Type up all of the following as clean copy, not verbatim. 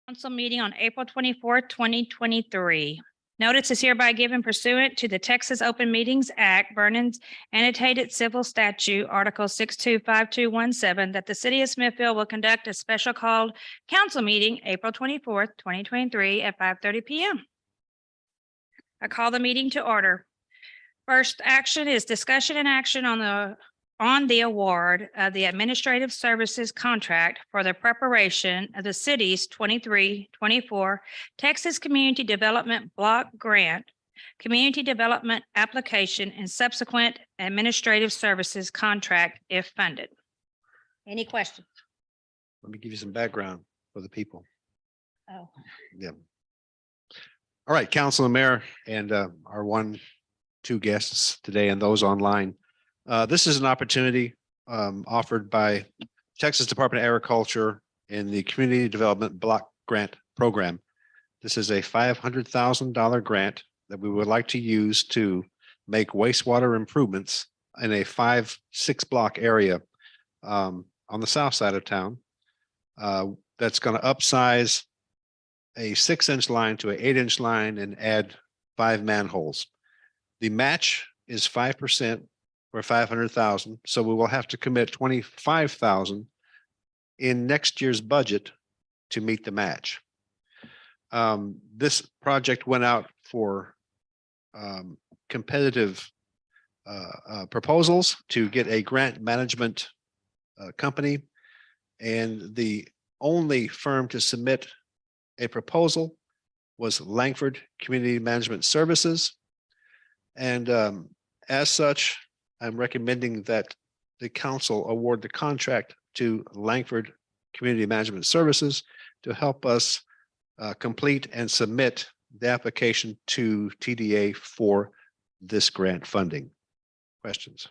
Council meeting on April 24th, 2023. Notice is hereby given pursuant to the Texas Open Meetings Act, Vernon's annotated civil statute, Article 625217, that the city of Smithfield will conduct a special called council meeting April 24th, 2023 at 5:30 p.m. I call the meeting to order. First action is discussion and action on the award of the administrative services contract for the preparation of the city's 23-24 Texas Community Development Block Grant, Community Development Application, and subsequent administrative services contract if funded. Any questions? Let me give you some background for the people. Oh, Yeah. All right, Council and Mayor and our two guests today and those online. This is an opportunity offered by Texas Department of Agriculture in the Community Development Block Grant Program. This is a $500,000 grant that we would like to use to make wastewater improvements in a 5-6 block area on the south side of town. That's going to upsize a 6-inch line to an 8-inch line and add 5 manholes. The match is 5% for 500,000. So we will have to commit 25,000 in next year's budget to meet the match. This project went out for competitive proposals to get a grant management company, and the only firm to submit a proposal was Langford Community Management Services. And as such, I'm recommending that the council award the contract to Langford Community Management Services to help us complete and submit the application to TDA for this grant funding. Questions?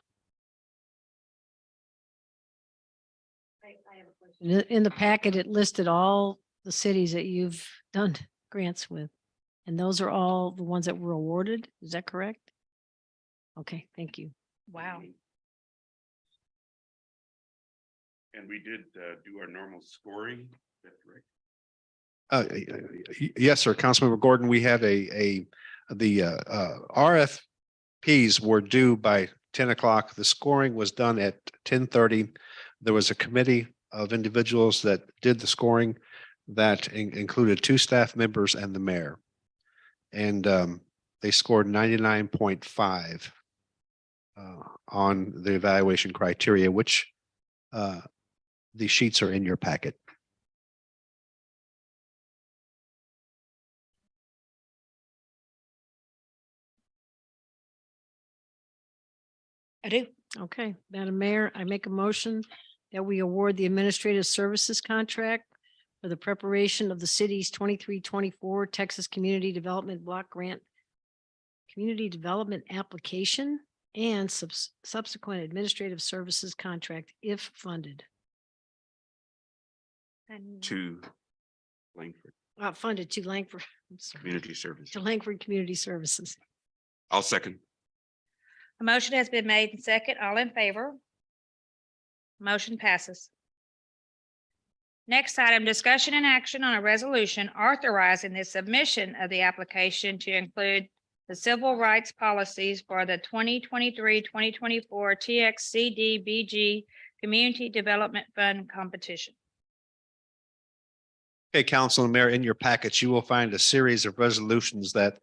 I have a question. In the packet, it listed all the cities that you've done grants with, and those are all the ones that were awarded. Is that correct? Okay, thank you. wow. And we did do our normal scoring, is that correct? Yes, sir. Councilmember Gordon, we have the RFPs were due by 10 o'clock. The scoring was done at 10:30. There was a committee of individuals that did the scoring that included 2 staff members and the mayor. And they scored 99.5 on the evaluation criteria, which the sheets are in your packet. I do. Okay, Madam Mayor, I make a motion that we award the administrative services contract for the preparation of the city's 23-24 Texas Community Development Block Grant, Community Development Application, and subsequent administrative services contract if funded. To Langford Funded to Langford, I'm sorry, Community Service. to Langford Community Services. I'll second. A motion has been made and second. All in favor? Motion passes. Next item, discussion and action on a resolution authorizing the submission of the application to include the civil rights policies for the 2023-2024 TXCDBG Community Development Fund competition. Okay, Council and Mayor, in your packets, you will find a series of resolutions that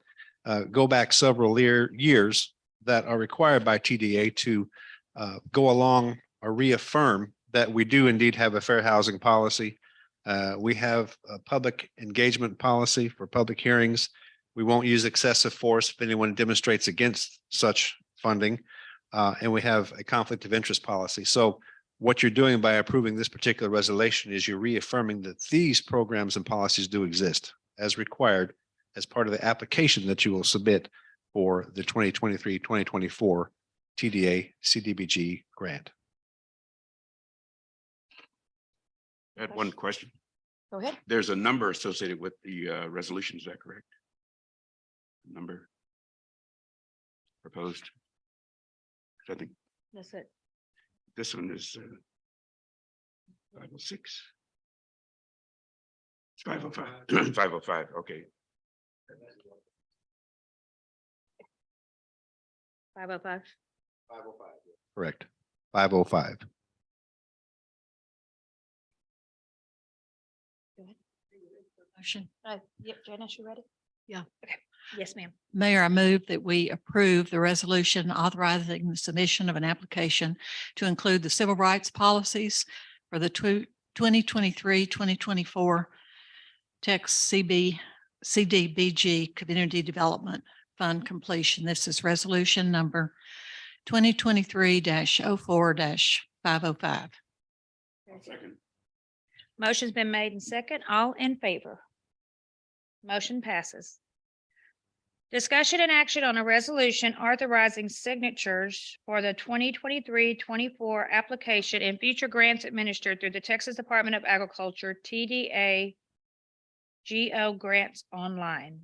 go back several years that are required by TDA to go along or reaffirm that we do indeed have a fair housing policy. We have a public engagement policy for public hearings. We won't use excessive force if anyone demonstrates against such funding. And we have a conflict of interest policy. So what you're doing by approving this particular resolution is you're reaffirming that these programs and policies do exist as required as part of the application that you will submit for the 2023-2024 TDA CDBG grant. I had one question. Go ahead. There's a number associated with the resolution, is that correct? Number proposed. I think That's it. this one is 506. 505. 505, okay. 505. Correct. 505. Motion. Yep, Janice, you ready? Yeah. Okay. Yes, ma'am. Mayor, I move that we approve the resolution authorizing the submission of an application to include the civil rights policies for the 2023-2024 Tex CDBG Community Development Fund completion. This is resolution number 2023-04-505. Second. Motion's been made and second. All in favor? Motion passes. Discussion and action on a resolution authorizing signatures for the 2023-24 application and future grants administered through the Texas Department of Agriculture, TDA GO Grants Online.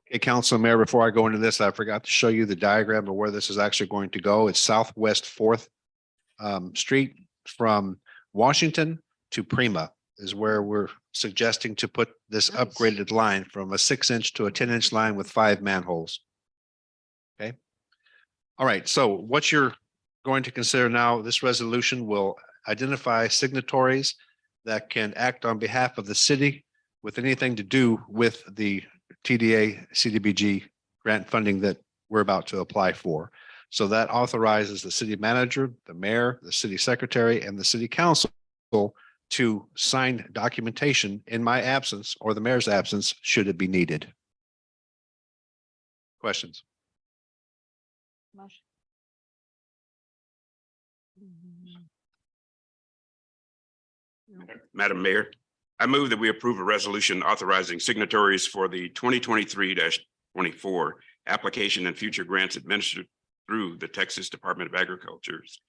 Okay, Council Mayor, before I go into this, I forgot to show you the diagram of where this is actually going to go. It's Southwest Fourth Street from Washington to Prima is where we're suggesting to put this Nice. upgraded line from a 6-inch to a 10-inch line with 5 manholes. Okay. All right. So what you're going to consider now, this resolution will identify signatories that can act on behalf of the city with anything to do with the TDA CDBG grant funding that we're about to apply for. So that authorizes the city manager, the mayor, the city secretary, and the city council to sign documentation in my absence or the mayor's absence, should it be needed. Questions? Motion. Madam Mayor, I move that we approve a resolution authorizing signatories for the 2023-24 application and future grants administered through the Texas Department of Agriculture's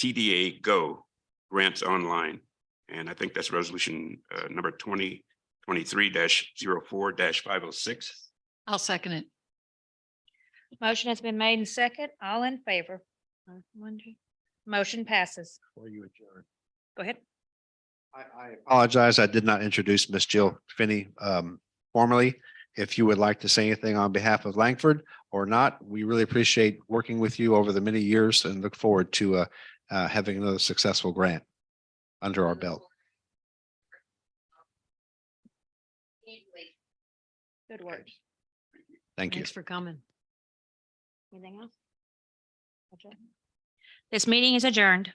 TDA GO Grants Online. And I think that's resolution number 2023-04-506. I'll second it. Motion has been made and second. All in favor? Motion passes. Before you adjourn. Go ahead. I apologize. I did not introduce Miss Jill Finney formally. If you would like to say anything on behalf of Langford or not, we really appreciate working with you over the many years and look forward to having another successful grant under our belt. Good work. Thank you. Thanks for coming. Anything else? Okay. This meeting is adjourned.